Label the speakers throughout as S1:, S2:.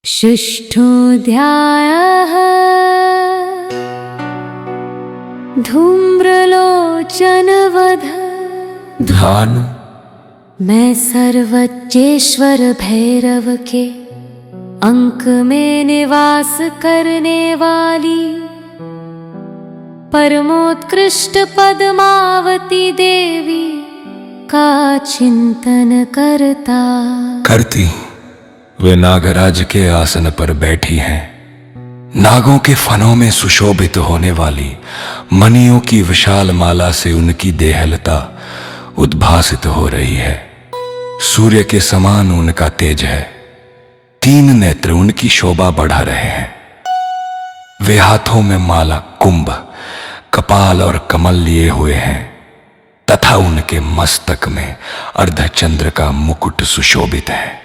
S1: षष्ठोऽध्यायः धूम्रलोचनवध।
S2: ध्यान।
S1: मैं सर्वज्ञेश्वर भैरव के अंक में निवास करने वाली परमोत्कृष्ट पद्मावती देवी का चिंतन करती
S2: वे नागराज के आसन पर बैठी हैं। नागों के फनों में सुशोभित होने वाली मणियों की विशाल माला से उनकी देहलता उद्भासित हो रही है। सूर्य के समान उनका तेज है। 3 नेत्र उनकी शोभा बढ़ा रहे हैं। वे हाथों में माला, कुंभ, कपाल और कमल लिए हुए हैं तथा उनके मस्तक में अर्धचंद्र का मुकुट सुशोभित है।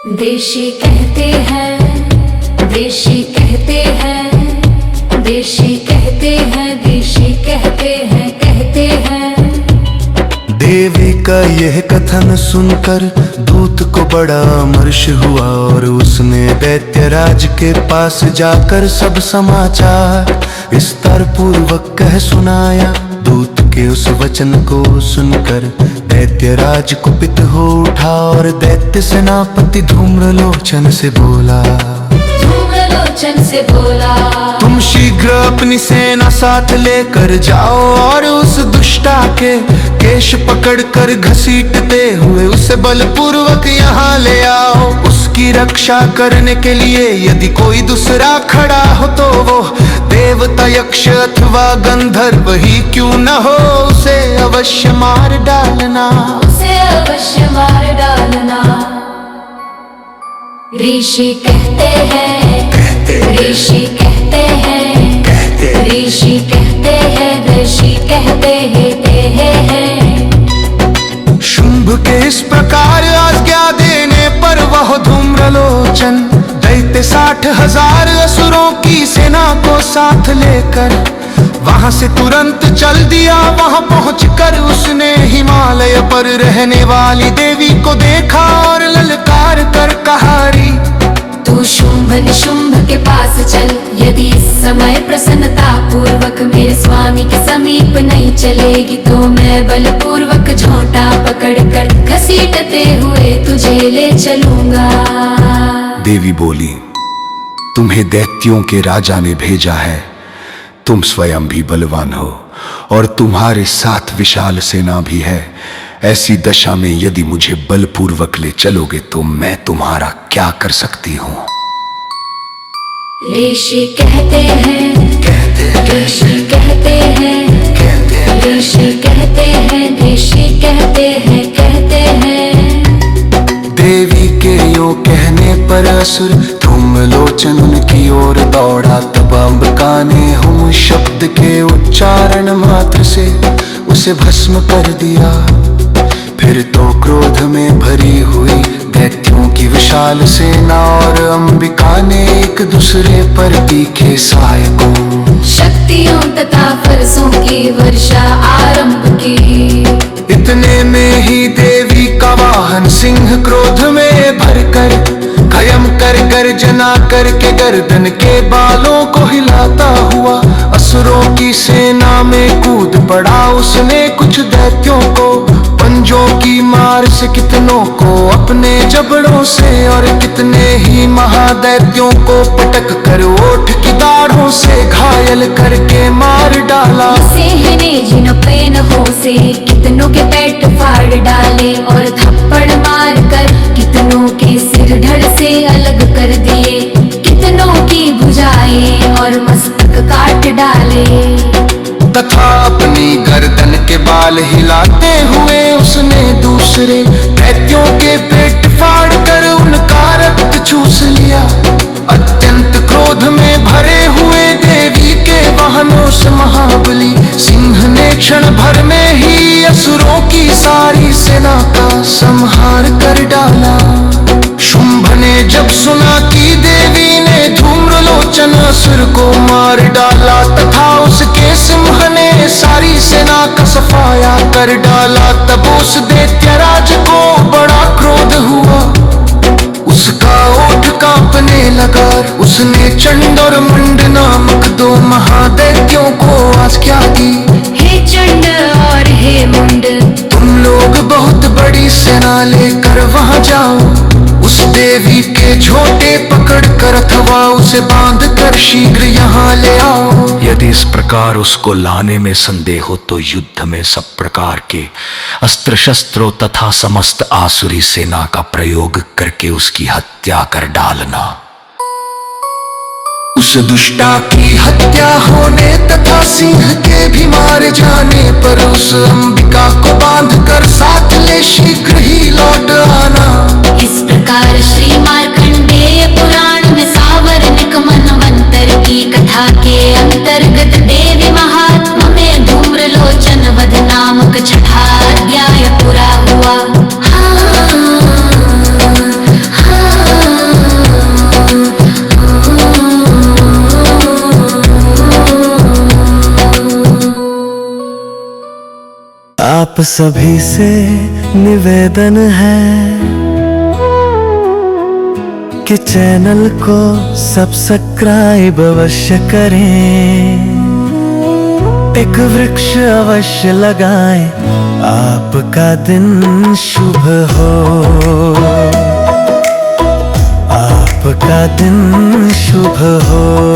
S1: देशी कहते हैं, देशी कहते हैं, देशी कहते हैं, देशी कहते हैं, कहते हैं।
S3: देवी का यह कथन सुनकर दूत को बड़ा अमर्ष हुआ और उसने दैत्यराज के पास जाकर सब समाचार विस्तार पूर्वक कह सुनाया। दूत के उस वचन को सुनकर दैत्यराज कुपित हो उठा और दैत्य सेनापति धूम्रलोचन से बोला, तुम शीघ्र अपनी सेना साथ लेकर जाओ और उस दुष्टा के केश पकड़कर घसीटते हुए उसे बलपूर्वक यहाँ ले आओ। उसकी रक्षा करने के लिए यदि कोई दूसरा खड़ा हो तो वो देवता, यक्ष अथवा गंधर्व ही क्यों न हो, उसे अवश्य मार डालना,
S1: उसे अवश्य मार डालना। ऋषि कहते हैं, ऋषि कहते हैं, ऋषि कहते हैं, ऋषि कहते हैं।
S3: शुंभ के इस प्रकार आज्ञा देने पर वह धूम्रलोचन दैत्य 60,000 असुरों की सेना को साथ लेकर वहां से तुरंत चल दिया। वहां पहुंचकर उसने हिमालय पर रहने वाली देवी को देखा और ललकार कर कहा,
S1: तू शुंभ निशुंभ के पास चल। यदि इस समय प्रसन्नता पूर्वक मेरे स्वामी के समीप नहीं चलेगी तो मैं बलपूर्वक झोंटा पकड़कर घसीटते हुए तुझे ले चलूंगा।
S2: देवी बोली, तुम्हें दैत्यों के राजा ने भेजा है। तुम स्वयं भी बलवान हो और तुम्हारे साथ विशाल सेना भी है। ऐसी दशा में यदि मुझे बलपूर्वक ले चलोगे तो मैं तुम्हारा क्या कर सकती हूँ।
S1: ऋषि कहते हैं, ऋषि कहते हैं, ऋषि कहते हैं, ऋषि कहते हैं, कहते हैं।
S3: देवी के यूं कहने पर असुर धूम्रलोचन उनकी ओर दौड़ा। तब अंबिका ने हुम शब्द के उच्चारण मात्र से उसे भस्म कर दिया। फिर तो क्रोध में भरी हुई दैत्यों की विशाल सेना और अंबिका ने एक दूसरे पर तीखे सहायकों,
S1: शक्तियों तथा फरसों की वर्षा आरंभ की।
S3: इतने में ही देवी का वाहन सिंह क्रोध में भरकर खयम कर गर्जना करके गर्दन के बालों को हिलाता हुआ असुरों की सेना में कूद पड़ा। उसने कुछ दैत्यों को पंजों की मार से, कितनों को अपने जबड़ों से और कितने ही महादैत्यों को पटक कर ओठ की दाढ़ों से घायल करके मार डाला।
S1: सिंह ने जिन पेनहों से कितनों के पेट फाड़ डाले और थप्पड़ मार कर कितनों के सिर धड़ से अलग कर दिए। कितनों की भुजाएं और मस्तक काट डाले
S3: तथा अपनी गर्दन के बाल हिलाते हुए उसने दूसरे दैत्यों के पेट फाड़ कर उनका रक्त चूस लिया। अत्यंत क्रोध में भरे हुए देवी के वाहनों से महाबली सिंह ने क्षण भर में ही असुरों की सारी सेना का संहार कर डाला। शुंभ ने जब सुना कि देवी ने धूम्रलोचन असुर को मार डाला तथा उसके सिंह ने सारी सेना का सफाया कर डाला, तब उस दैत्यराज को बड़ा क्रोध हुआ। उसका अपने लगार। उसने चंड और मुंड नामक दो महादैत्यों को आज्ञा दी।
S1: हे चंड और हे मुंड,
S3: तुम लोग बहुत बड़ी सेना लेकर वहां जाओ। उस देवी के झोटे पकड़ कर अथवा उसे बांध कर शीघ्र यहाँ ले आओ।
S2: यदि इस प्रकार उसको लाने में संदेह हो तो युद्ध में सब प्रकार के अस्त्र शस्त्रों तथा समस्त आसुरी सेना का प्रयोग करके उसकी हत्या कर डालना।
S3: उस दुष्टा की हत्या होने तथा सिंह के भी मारे जाने पर उस अंबिका को बांध कर साथ ले शीघ्र ही लौट आना।
S1: इस प्रकार श्री मार्कंडेय पुराण में सावर्णिक मनवंतर की कथा के अंतर्गत देवी महात्मा में धूम्रलोचन वध नामक छठा अध्याय पूरा हुआ।
S4: आप सभी से निवेदन है कि चैनल को सब्सक्राइब अवश्य करें, एक वृक्ष अवश्य लगाएं, आपका दिन शुभ हो, आपका दिन शुभ हो।